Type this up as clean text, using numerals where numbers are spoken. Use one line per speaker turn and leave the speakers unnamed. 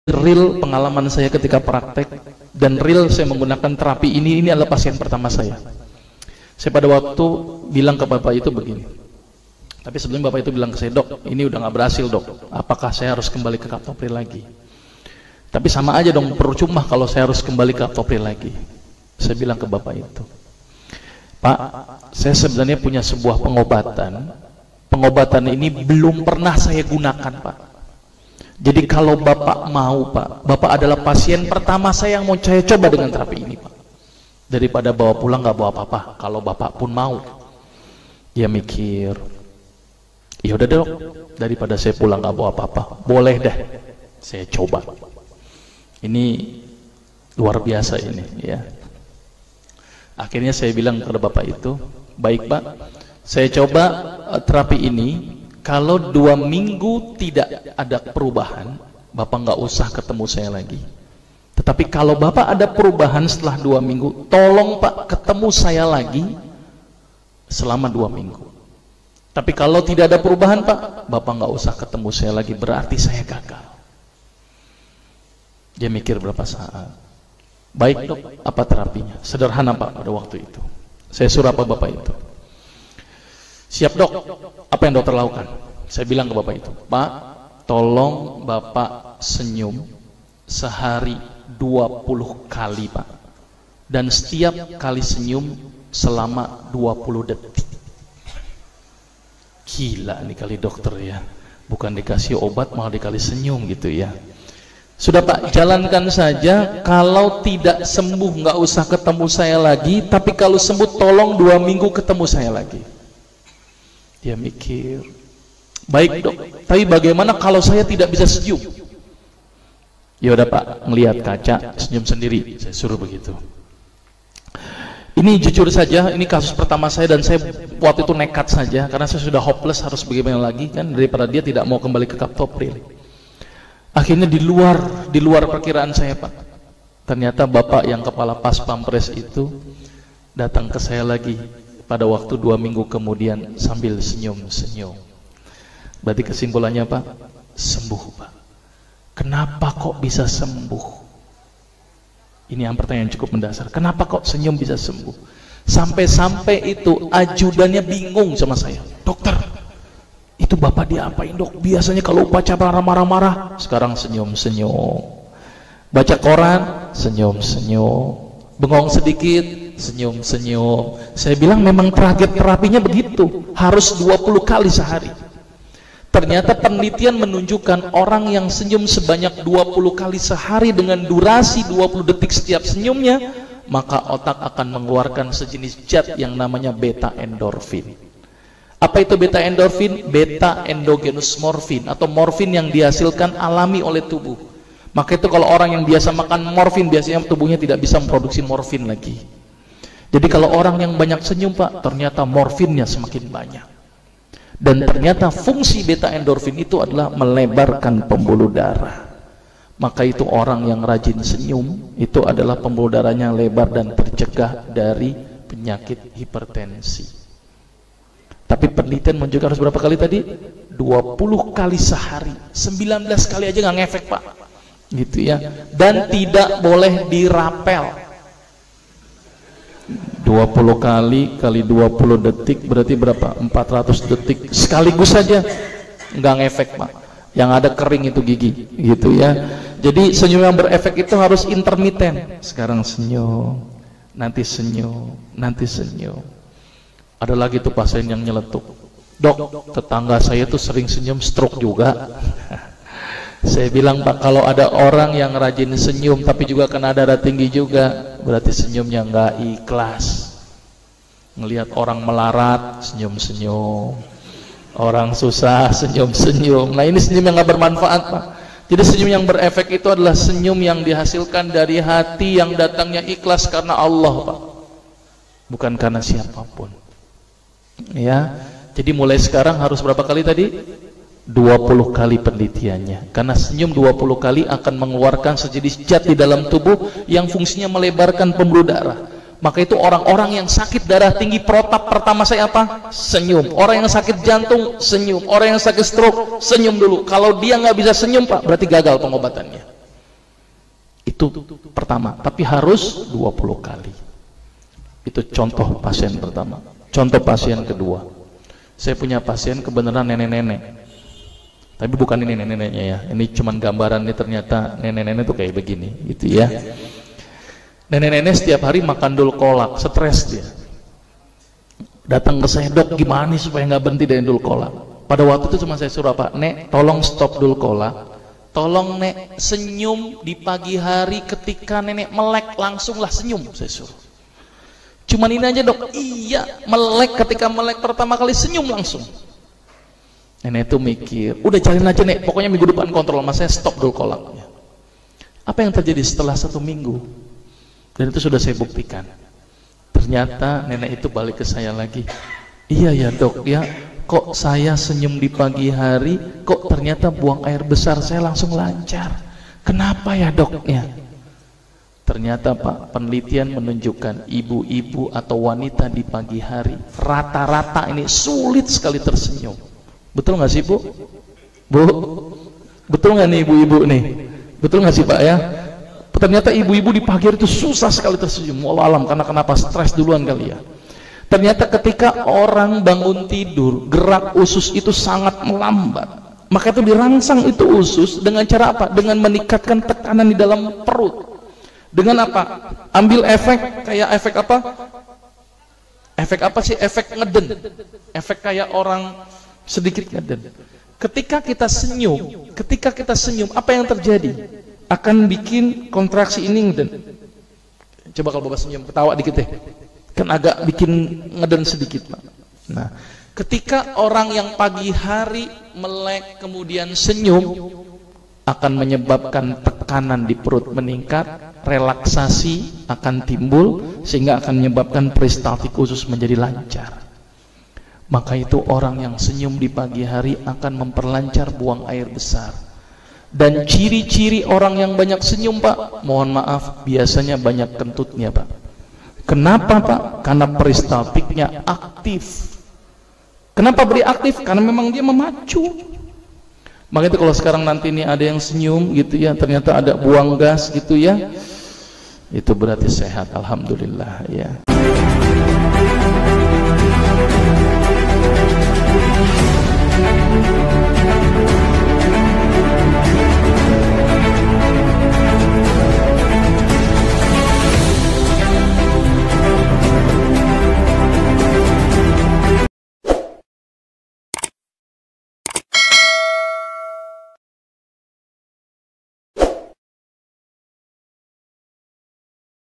real pengalaman saya ketika praktek, dan real saya menggunakan terapi ini adalah pasien pertama saya. Saya pada waktu bilang ke bapak itu begini, tapi sebelum bapak itu bilang ke saya, dok, ini udah nggak berhasil dok, apakah saya harus kembali ke kaptopril lagi? Tapi sama aja dong, percuma kalau saya harus kembali ke kaptopril lagi. Saya bilang ke bapak itu, Pak, saya sebenarnya punya sebuah pengobatan. Pengobatan ini belum pernah saya gunakan, Pak. Jadi kalau bapak mau, Pak, bapak adalah pasien pertama saya yang mau saya coba dengan terapi ini, Pak. Daripada bawa pulang nggak bawa apa-apa, kalau bapak pun mau. Dia mikir, ya udah dok, daripada saya pulang nggak bawa apa-apa, boleh deh, saya coba. Ini luar biasa ini, ya. Akhirnya saya bilang kepada bapak itu, baik Pak, saya coba terapi ini. Kalau 2 minggu tidak ada perubahan, bapak nggak usah ketemu saya lagi. Tetapi kalau bapak ada perubahan setelah 2 minggu, tolong Pak ketemu saya lagi selama 2 minggu. Tapi kalau tidak ada perubahan Pak, bapak nggak usah ketemu saya lagi, berarti saya gagal. Dia mikir berapa saat. Baik dok, apa terapinya? Sederhana Pak pada waktu itu. Saya suruh apa bapak itu? Siap dok, apa yang dokter lakukan? Saya bilang ke bapak itu, Pak, tolong bapak senyum sehari 20 kali Pak. Dan setiap kali senyum selama 20 detik. Gila nih kali dokter ya. Bukan dikasih obat malah dikali senyum gitu ya. Sudah Pak, jalankan saja. Kalau tidak sembuh nggak usah ketemu saya lagi. Tapi kalau sembuh tolong 2 minggu ketemu saya lagi. Dia mikir, baik dok, tapi bagaimana kalau saya tidak bisa senyum? Ya udah Pak, ngelihat kaca senyum sendiri. Saya suruh begitu. Ini jujur saja, ini kasus pertama saya, dan saya waktu itu nekat saja karena saya sudah hopeless, harus bagaimana lagi kan, daripada dia tidak mau kembali ke kaptopril. Akhirnya di luar perkiraan saya Pak. Ternyata bapak yang kepala pas pampres itu datang ke saya lagi pada waktu 2 minggu kemudian sambil senyum-senyum. Berarti kesimpulannya Pak, sembuh Pak. Kenapa kok bisa sembuh? Ini yang pertanyaan cukup mendasar. Kenapa kok senyum bisa sembuh? Sampai-sampai itu ajudannya bingung sama saya. Dokter, itu bapak diapain dok? Biasanya kalau upacara marah-marah, sekarang senyum-senyum. Baca koran, senyum-senyum. Bengong sedikit, senyum-senyum. Saya bilang memang target terapinya begitu, harus 20 kali sehari. Ternyata penelitian menunjukkan orang yang senyum sebanyak 20 kali sehari dengan durasi 20 detik setiap senyumnya, maka otak akan mengeluarkan sejenis zat yang namanya beta endorfin. Apa itu beta endorfin? Beta endogenous morfin, atau morfin yang dihasilkan alami oleh tubuh. Maka itu kalau orang yang biasa makan morfin, biasanya tubuhnya tidak bisa memproduksi morfin lagi. Jadi kalau orang yang banyak senyum Pak, ternyata morfinnya semakin banyak. Dan ternyata fungsi beta endorfin itu adalah melebarkan pembuluh darah. Maka itu orang yang rajin senyum, itu adalah pembuluh darahnya lebar dan tercegah dari penyakit hipertensi. Tapi penelitian menunjukkan harus berapa kali tadi? 20 kali sehari. 19 kali aja nggak ngefek Pak. Gitu ya. Dan tidak boleh dirapel. 20 kali 20 detik berarti berapa? 400 detik sekaligus saja, nggak ngefek Pak. Yang ada kering itu gigi, gitu ya. Jadi senyum yang berefek itu harus intermiten. Sekarang senyum, nanti senyum, nanti senyum. Ada lagi tuh pasien yang nyeletuk, dok, tetangga saya tuh sering senyum stroke juga. Saya bilang Pak, kalau ada orang yang rajin senyum tapi juga kena darah tinggi juga, berarti senyumnya nggak ikhlas. Ngelihat orang melarat, senyum-senyum. Orang susah, senyum-senyum. Nah ini senyum yang nggak bermanfaat Pak. Jadi senyum yang berefek itu adalah senyum yang dihasilkan dari hati yang datangnya ikhlas karena Allah Pak, bukan karena siapapun. Ya, jadi mulai sekarang harus berapa kali tadi? 20 kali penelitiannya. Karena senyum 20 kali akan mengeluarkan sejenis zat di dalam tubuh yang fungsinya melebarkan pembuluh darah. Maka itu orang-orang yang sakit darah tinggi, protap pertama saya apa? Senyum. Orang yang sakit jantung, senyum. Orang yang sakit stroke, senyum dulu. Kalau dia nggak bisa senyum Pak, berarti gagal pengobatannya. Itu pertama, tapi harus 20 kali. Itu contoh pasien pertama. Contoh pasien kedua, saya punya pasien kebenaran nenek-nenek, tapi bukan ini nenek-neneknya ya, ini cuman gambaran. Ini ternyata nenek-nenek tuh kayak begini gitu ya. Nenek-nenek setiap hari makan dul kolak, stres dia. Datang ke saya, dok gimana nih supaya nggak berhenti dari dul kolak. Pada waktu itu cuma saya suruh apa, nek tolong stop dul kolak, tolong nek senyum di pagi hari ketika nenek melek, langsunglah senyum, saya suruh. Cuman ini aja dok, iya melek, ketika melek pertama kali senyum langsung. Nenek itu mikir, udah jalin aja nek, pokoknya minggu depan kontrol sama saya, stop dul kolaknya. Apa yang terjadi setelah 1 minggu? Dan itu sudah saya buktikan. Ternyata nenek itu balik ke saya lagi, iya ya dok ya, kok saya senyum di pagi hari, kok ternyata buang air besar saya langsung lancar. Kenapa ya dok ya? Ternyata Pak, penelitian menunjukkan ibu-ibu atau wanita di pagi hari rata-rata ini sulit sekali tersenyum. Betul nggak sih Bu? Bu, betul nggak nih ibu-ibu nih? Betul nggak sih Pak ya? Ternyata ibu-ibu di pagi hari itu susah sekali tersenyum. Wallah alam, karena kenapa? Stres duluan kali ya. Ternyata ketika orang bangun tidur, gerak usus itu sangat melambat. Maka itu dirangsang itu usus dengan cara apa? Dengan meningkatkan tekanan di dalam perut. Dengan apa? Ambil efek, kayak efek apa? Efek apa sih? Efek ngeden. Efek kayak orang sedikit ngeden. Ketika kita senyum, apa yang terjadi? Akan bikin kontraksi ini ngeden. Coba kalau Bapak senyum, ketawa dikit deh. Kan agak bikin ngeden sedikit, Pak. Nah, ketika orang yang pagi hari melek kemudian senyum, akan menyebabkan tekanan di perut meningkat, relaksasi akan timbul, sehingga akan menyebabkan peristaltik usus menjadi lancar. Maka itu orang yang senyum di pagi hari akan memperlancar buang air besar. Dan ciri-ciri orang yang banyak senyum Pak, mohon maaf, biasanya banyak kentutnya Pak. Kenapa Pak? Karena peristaltiknya aktif. Kenapa beri aktif? Karena memang dia memacu. Maka itu kalau sekarang nanti ini ada yang senyum gitu ya, ternyata ada buang gas gitu ya, itu berarti sehat, alhamdulillah ya.